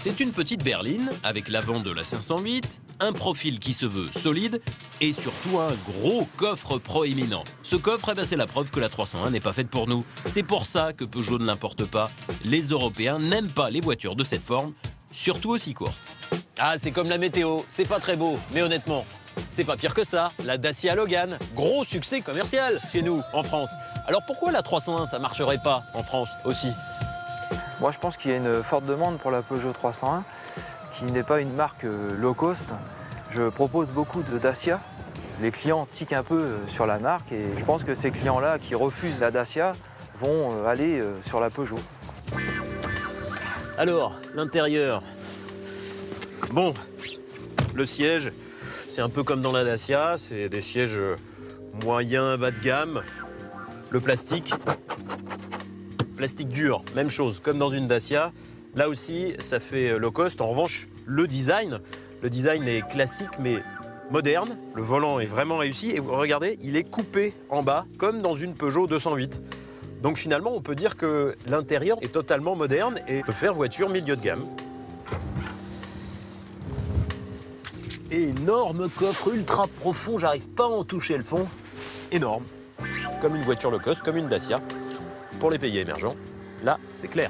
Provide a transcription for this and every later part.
C'est une petite berline avec l'avant de la 508, un profil qui se veut solide et surtout un gros coffre proéminent. Ce coffre, c'est la preuve que la 301 n'est pas faite pour nous. C'est pour ça que Peugeot ne l'importe pas. Les Européens n'aiment pas les voitures de cette forme, surtout aussi courtes. Ah, c'est comme la météo, c'est pas très beau, mais honnêtement, c'est pas pire que ça. La Dacia Logan, gros succès commercial chez nous, en France. Alors pourquoi la 301, ça marcherait pas en France aussi? Moi, je pense qu'il y a une forte demande pour la Peugeot 301, qui n'est pas une marque low cost. Je propose beaucoup de Dacia. Les clients tiquent un peu sur la marque et je pense que ces clients-là qui refusent la Dacia vont aller sur la Peugeot. Alors, l'intérieur. Bon, le siège, c'est un peu comme dans la Dacia, c'est des sièges moyens, bas de gamme. Le plastique dur, même chose, comme dans une Dacia. Là aussi, ça fait low cost. En revanche, le design est classique mais moderne. Le volant est vraiment réussi et vous regardez, il est coupé en bas, comme dans une Peugeot 208. Donc finalement, on peut dire que l'intérieur est totalement moderne et peut faire voiture milieu de gamme. Énorme coffre ultra profond, j'arrive pas à en toucher le fond. Énorme, comme une voiture low cost, comme une Dacia. Pour les pays émergents, là, c'est clair.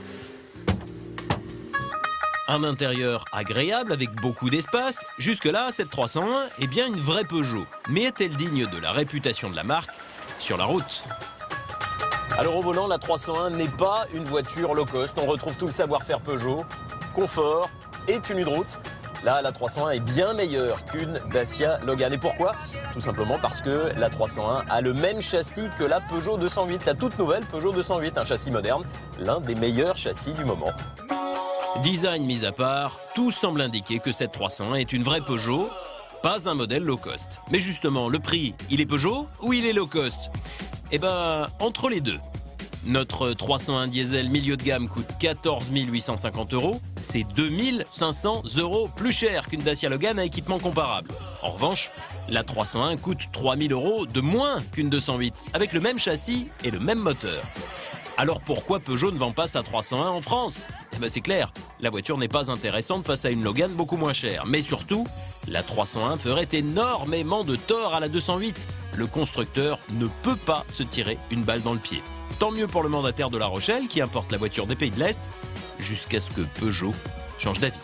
Un intérieur agréable avec beaucoup d'espace. Jusque-là, cette 301 est bien une vraie Peugeot. Mais est-elle digne de la réputation de la marque sur la route? Alors au volant, la 301 n'est pas une voiture low cost. On retrouve tout le savoir-faire Peugeot, confort et tenue de route. Là, la 301 est bien meilleure qu'une Dacia Logan. Et pourquoi? Tout simplement parce que la 301 a le même châssis que la Peugeot 208, la toute nouvelle Peugeot 208, un châssis moderne, l'un des meilleurs châssis du moment. Design mis à part, tout semble indiquer que cette 301 est une vraie Peugeot, pas un modèle low cost. Mais justement, le prix, il est Peugeot ou il est low cost? Eh ben, entre les deux. Notre 301 diesel milieu de gamme coûte 14 850 €. C'est 2 500 € plus cher qu'une Dacia Logan à équipement comparable. En revanche, la 301 coûte 3 000 € de moins qu'une 208, avec le même châssis et le même moteur. Alors pourquoi Peugeot ne vend pas sa 301 en France? Eh ben c'est clair, la voiture n'est pas intéressante face à une Logan beaucoup moins chère. Mais surtout, la 301 ferait énormément de tort à la 208. Le constructeur ne peut pas se tirer une balle dans le pied. Tant mieux pour le mandataire de La Rochelle qui importe la voiture des pays de l'Est, jusqu'à ce que Peugeot change d'avis.